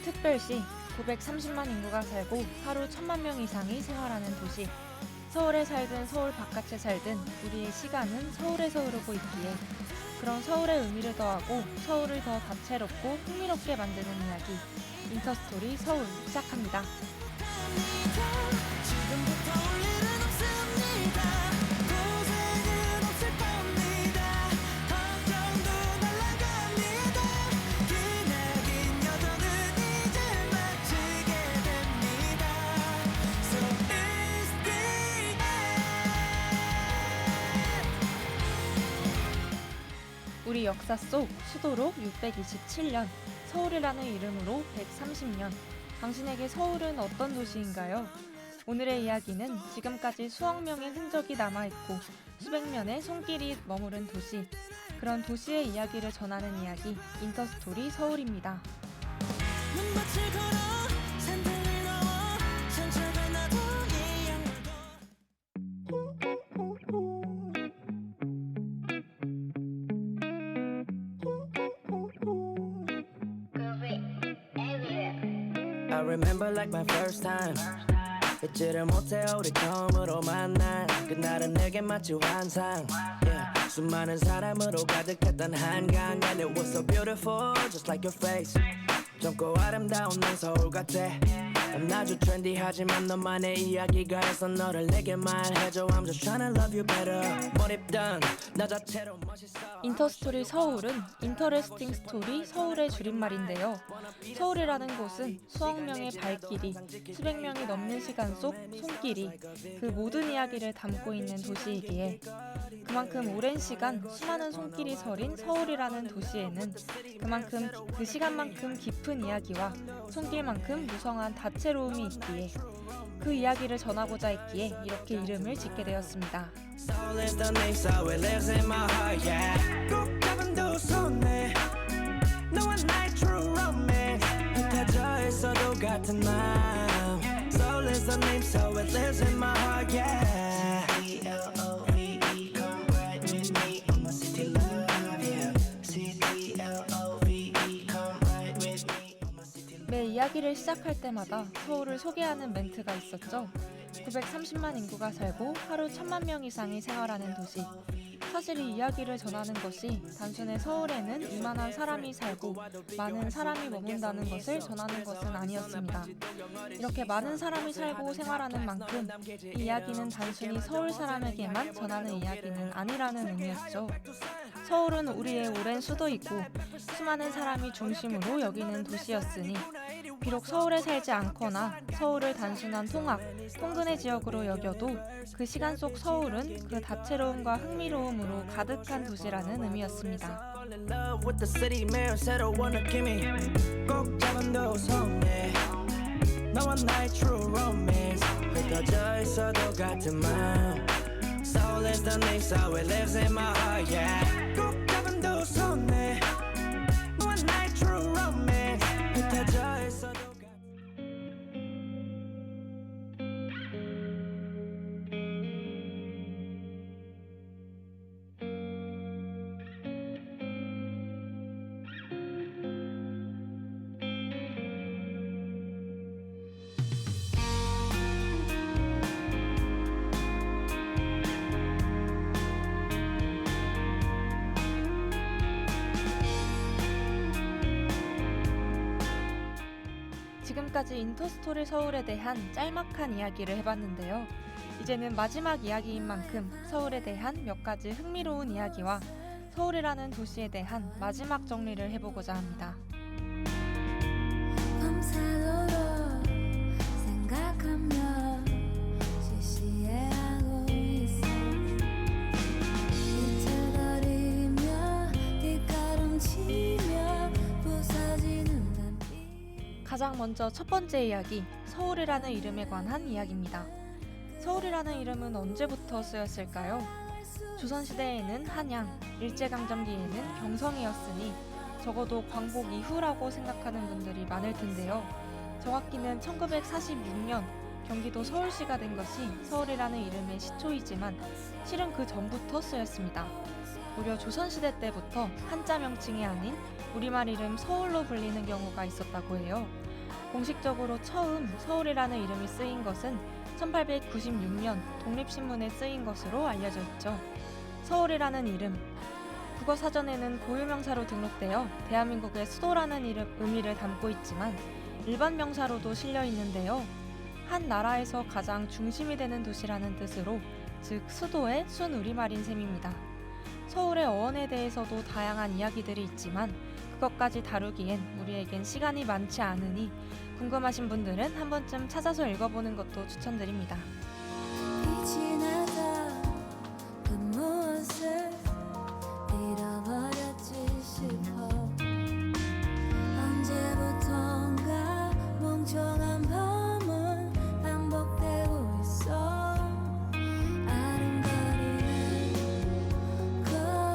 특별시 930만 인구가 살고 하루 1000만 명 이상이 생활하는 도시. 서울에 살든 서울 바깥에 살든 우리의 시간은 서울에서 흐르고 있기에 그런 서울의 의미를 더하고 서울을 더 다채롭고 흥미롭게 만드는 이야기 인터스토리 서울 시작합니다. 우리 역사 속 수도록 627년, 서울이라는 이름으로 130년. 당신에게 서울은 어떤 도시인가요? 오늘의 이야기는 지금까지 수억 명의 흔적이 남아있고 수백 년의 손길이 머무른 도시. 그런 도시의 이야기를 전하는 이야기, 인터스토리 서울입니다. I remember like my first time 잊지를 못해 우리 처음으로 만난 그날은 내게 마치 환상 yeah. 수많은 사람으로 가득했던 한강 And it was so beautiful just like your face 젊고 아름다운 난 서울 같아 난 아주 트렌디하지만 너만의 이야기가 해서 너를 내게 말해줘 I'm just tryna love you better 몰입던 나 자체로 멋있어 인터스토리 서울은 인터레스팅 스토리 서울의 줄임말인데요. 서울이라는 곳은 수억 명의 발길이, 수백 명이 넘는 시간 속 손길이 그 모든 이야기를 담고 있는 도시이기에 그만큼 오랜 시간 수많은 손길이 서린 서울이라는 도시에는 그만큼 그 시간만큼 깊은 이야기와 손길만큼 무성한 다채로움이 있기에 그 이야기를 전하고자 했기에 이렇게 이름을 짓게 되었습니다. Soul is the name so it lives in my heart yeah 꼭 잡은 두 손에 너와 나의 true romance 흩어져 있어도 같은 마음 Soul is the name so it lives in my heart yeah C-E-L-O-V-E come ride with me on my city love yeah C-E-L-O-V-E come ride with me on my city love 매 이야기를 시작할 때마다 서울을 소개하는 멘트가 있었죠. 930만 인구가 살고 하루 1000만 명 이상이 생활하는 도시. 사실 이 이야기를 전하는 것이 단순히 서울에는 이만한 사람이 살고 많은 사람이 머문다는 것을 전하는 것은 아니었습니다. 이렇게 많은 사람이 살고 생활하는 만큼 이 이야기는 단순히 서울 사람에게만 전하는 이야기는 아니라는 의미였죠. 서울은 우리의 오랜 수도이고 수많은 사람이 중심으로 여기는 도시였으니 비록 서울에 살지 않거나 서울을 단순한 통합, 통근의 지역으로 여겨도 그 시간 속 서울은 그 다채로움과 흥미로움으로 가득한 도시라는 의미였습니다. Fall in love with the city mayor 새로운 느낌이 꼭 잡은 두 손에 너와 나의 true romance 흩어져 있어도 같은 마음 Soul is the name so it lives in my heart yeah 꼭 잡은 두 손에 너와 나의 true romance 흩어져 있어도 지금까지 인터스토리 서울에 대한 짤막한 이야기를 해봤는데요. 이제는 마지막 이야기인 만큼 서울에 대한 몇 가지 흥미로운 이야기와 서울이라는 도시에 대한 마지막 정리를 해보고자 합니다. 밤새도록 생각하며 시시해하고 있어 비틀거리며 뒷걸음치며 부서지는 단비 가장 먼저 첫 번째 이야기, 서울이라는 이름에 관한 이야기입니다. 서울이라는 이름은 언제부터 쓰였을까요? 조선시대에는 한양, 일제강점기에는 경성이었으니 적어도 광복 이후라고 생각하는 분들이 많을 텐데요. 정확히는 1946년 경기도 서울시가 된 것이 서울이라는 이름의 시초이지만 실은 그 전부터 쓰였습니다. 무려 조선시대 때부터 한자 명칭이 아닌 우리말 이름 서울로 불리는 경우가 있었다고 해요. 공식적으로 처음 서울이라는 이름이 쓰인 것은 1896년 독립신문에 쓰인 것으로 알려져 있죠. 서울이라는 이름, 국어사전에는 고유명사로 등록되어 대한민국의 수도라는 의미를 담고 있지만 일반 명사로도 실려 있는데요. 한 나라에서 가장 중심이 되는 도시라는 뜻으로, 즉 수도의 순우리말인 셈입니다. 서울의 어원에 대해서도 다양한 이야기들이 있지만 그것까지 다루기엔 우리에겐 시간이 많지 않으니 궁금하신 분들은 한 번쯤 찾아서 읽어보는 것도 추천드립니다. 빛이 나다 그 무엇을 잃어버렸지 싶어 언제부턴가 멍청한 밤은 반복되고 있어 아른거리는 자꾸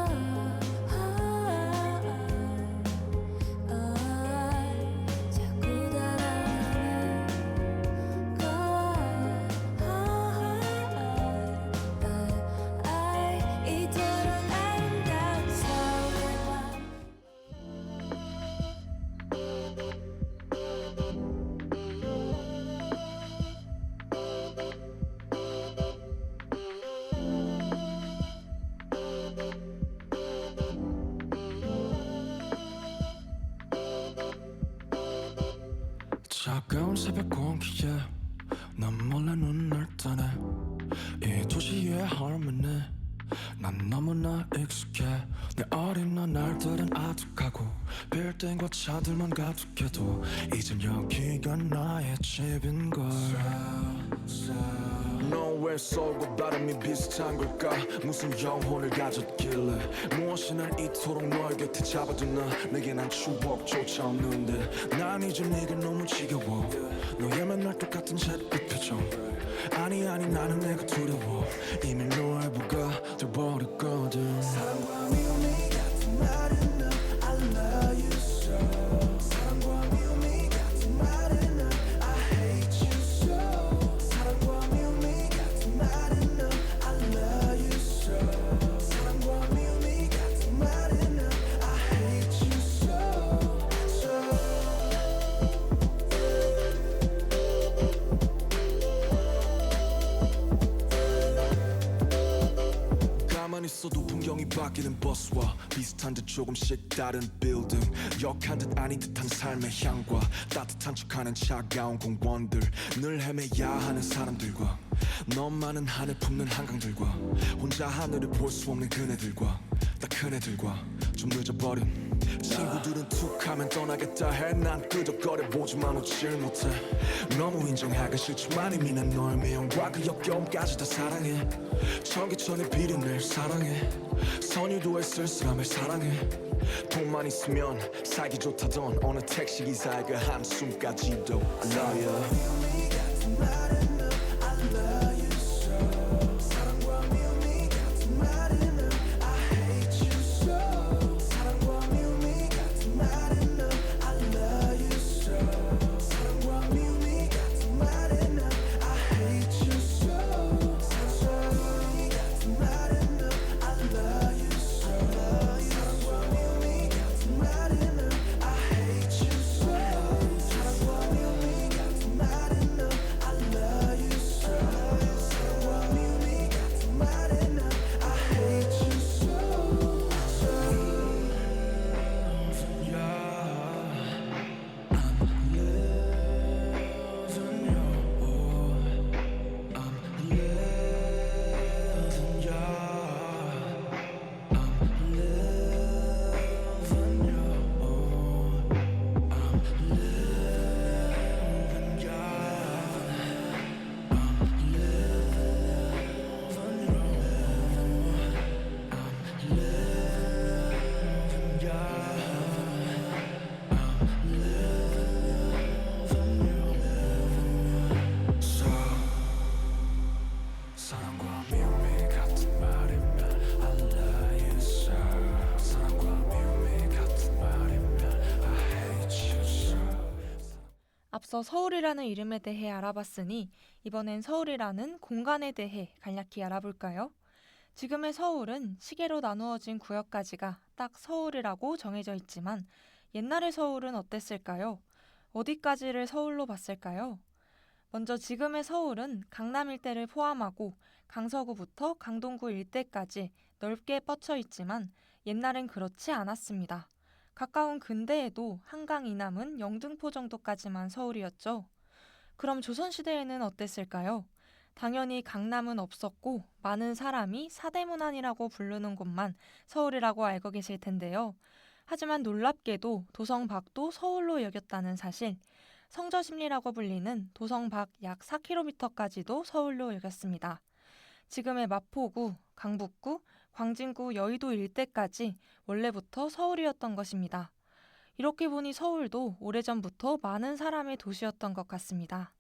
달아나는 이토록 아름다운 서울의 밤 차가운 새벽 공기에 난 몰래 눈을 뜨네 이 도시의 harmony 난 너무나 익숙해 내 어린 날들은 아득하고 빌딩과 차들만 가득해도 이젠 여기가 나의 집인걸 너왜 서울과 발음이 비슷한 걸까 무슨 영혼을 가졌길래 무엇이 날 이토록 너의 곁에 잡아두나 내게 난 추억조차 없는데 난 이제 네가 너무 지겨워 너의 맨날 똑같은 잿빛 표정 아니 나는 내가 두려워 이미 너의 부가 돼버렸거든 사랑과 미움이 같은 말은 난 I love you so 사랑과 미움이 같은 말은 난 I hate you so 사랑과 미움이 같은 말은 난 I love you so 사랑과 미움이 같은 말은 난 I hate you so 가만히 있어도 풍경이 바뀌는 버스와 비슷한 듯 조금씩 다른 빌딩 역한 듯 아닌 듯한 삶의 향과 따뜻한 척하는 차가운 공원들 늘 헤매야 하는 사람들과 너만은 하늘 품는 한강들과 혼자 하늘을 볼 수 없는 그네들과 다 큰애들과 좀 늦어버린 친구들은 툭하면 떠나겠다 해 난 끄적거려보지만 웃질 못해 너무 인정하기 싫지만 이미 난 너의 미움과 그 역겨움까지 다 사랑해 전기천의 비린내 사랑해 선유도의 쓸쓸함을 사랑해 돈만 있으면 살기 좋다던 어느 택시기사의 그 한숨까지도 I love you 앞서 서울이라는 이름에 대해 알아봤으니 이번엔 서울이라는 공간에 대해 간략히 알아볼까요? 지금의 서울은 시계로 나누어진 구역까지가 딱 서울이라고 정해져 있지만 옛날의 서울은 어땠을까요? 어디까지를 서울로 봤을까요? 먼저 지금의 서울은 강남 일대를 포함하고 강서구부터 강동구 일대까지 넓게 뻗쳐 있지만 옛날엔 그렇지 않았습니다. 가까운 근대에도 한강 이남은 영등포 정도까지만 서울이었죠. 그럼 조선시대에는 어땠을까요? 당연히 강남은 없었고 많은 사람이 사대문안이라고 부르는 곳만 서울이라고 알고 계실 텐데요. 하지만 놀랍게도 도성 밖도 서울로 여겼다는 사실, 성저심리라고 불리는 도성 밖 약 4km까지도 서울로 여겼습니다. 지금의 마포구, 강북구, 광진구, 여의도 일대까지 원래부터 서울이었던 것입니다. 이렇게 보니 서울도 오래전부터 많은 사람의 도시였던 것 같습니다.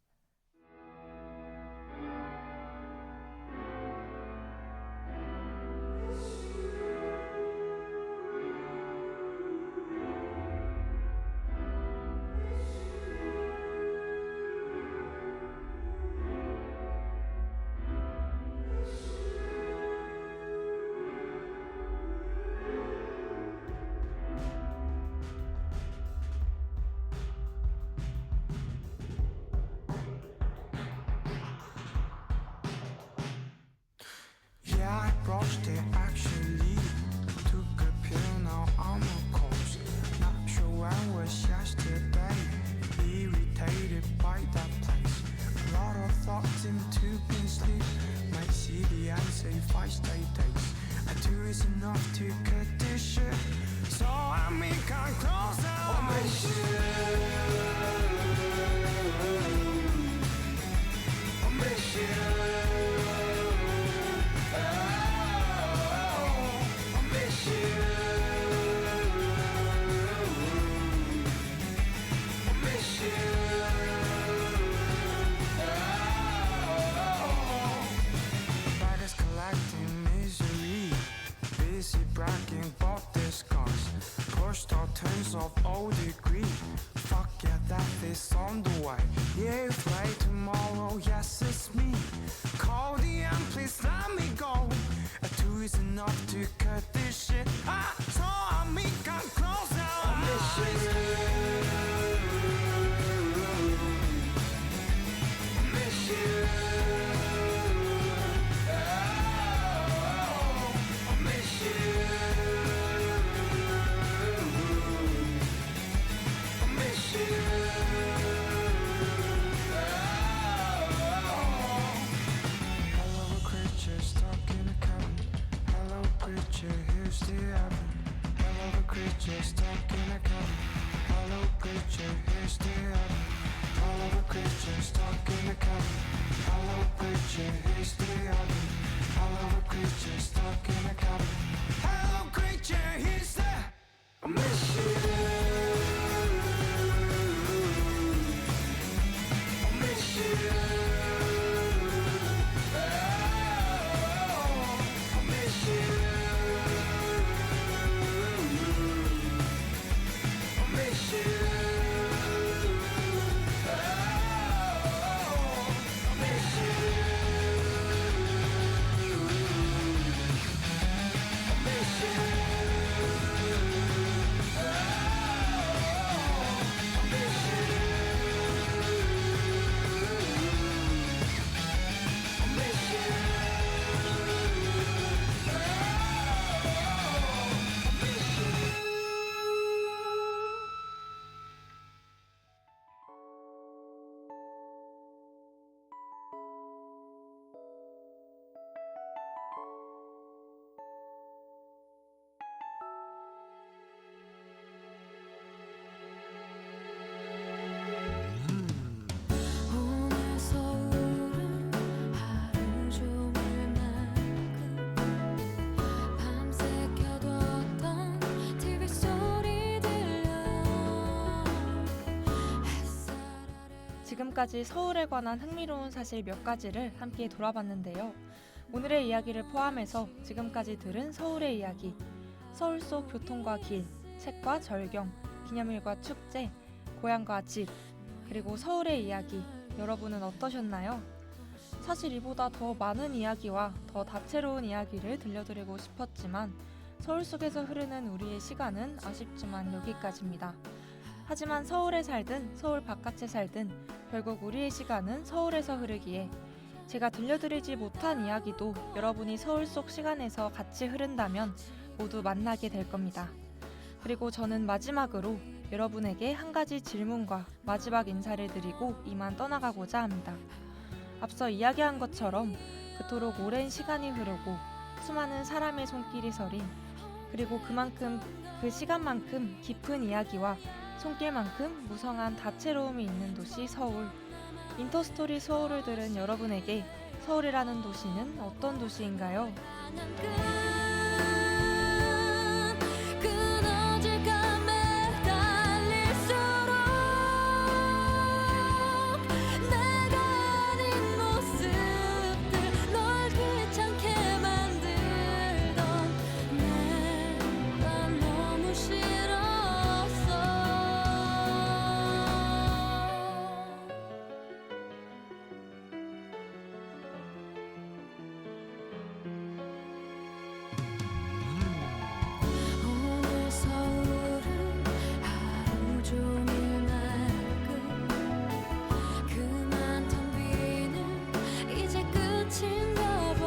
Yeah, I brushed it actually. Took a pill, now I'm a corpse. Not sure when was yesterday. Irritated by that place. A lot of thoughts into being sleep. Might see the answer if I stay days. A two is enough to cut this shit. So I make come closer. Oh my shit. Oh my shit. Baggers collecting misery, busy bragging about their scars. Pushed all turns of old degree. Fuck yeah, that is on the way. Yeah, if late tomorrow, yes it's me. Call the end, please let me go. A two is enough to cut this shit. I saw me come closer. Hello, creature stuck in a cabin. Hello, creature, here's the heaven. Hello, creature stuck in a cabin. Hello, creature, here's the heaven. Hello, creature stuck in a cabin. Hello, creature, here's the heaven. Hello, creature stuck in a cabin. Hello, creature, here's the. I miss you. I miss you. 오늘 서울은 하루 종일 맑고 밤새 켜뒀던 TV 소리 들려 햇살 아래 지금까지 서울에 관한 흥미로운 사실 몇 가지를 함께 돌아봤는데요. 오늘의 이야기를 포함해서 지금까지 들은 서울의 이야기, 서울 속 교통과 길, 책과 절경, 기념일과 축제, 고향과 집, 그리고 서울의 이야기, 여러분은 어떠셨나요? 사실 이보다 더 많은 이야기와 더 다채로운 이야기를 들려드리고 싶었지만 서울 속에서 흐르는 우리의 시간은 아쉽지만 여기까지입니다. 하지만 서울에 살든 서울 바깥에 살든 결국 우리의 시간은 서울에서 흐르기에 제가 들려드리지 못한 이야기도 여러분이 서울 속 시간에서 같이 흐른다면 모두 만나게 될 겁니다. 그리고 저는 마지막으로 여러분에게 한 가지 질문과 마지막 인사를 드리고 이만 떠나가고자 합니다. 앞서 이야기한 것처럼 그토록 오랜 시간이 흐르고 수많은 사람의 손길이 서린 그리고 그 시간만큼 깊은 이야기와 손길만큼 무성한 다채로움이 있는 도시 서울. 인터스토리 서울을 들은 여러분에게 서울이라는 도시는 어떤 도시인가요? 끊어질까 매달릴수록 내가 아닌 모습들 널 귀찮게 만들던 내가 너무 싫었어. 오늘 서울은 하루 종일 맑고 그만 텅 비는 이제 끝인가 봐.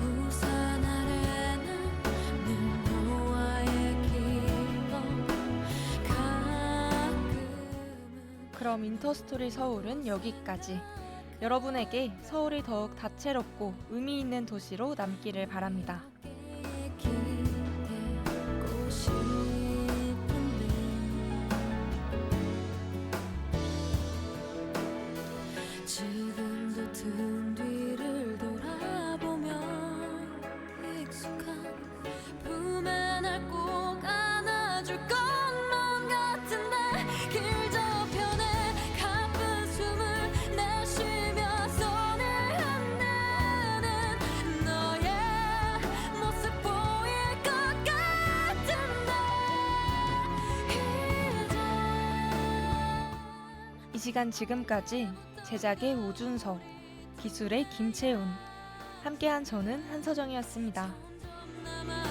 우산 아래는 늘 너와의 기억 가끔은 그럼 인터스토리 서울은 여기까지. 여러분에게 서울이 더욱 다채롭고 의미 있는 도시로 남기를 바랍니다. 기대고 싶은데 지금도 등 뒤를 돌아보면 익숙한 품에 날 꼭 안아줄 것만 같은데 길 저편에 가쁜 숨을 내쉬며 손을 흔드는 너의 모습 보일 것 같은데 이 시간 지금까지 제작의 오준서, 기술의 김채훈, 함께한 저는 한서정이었습니다. 남아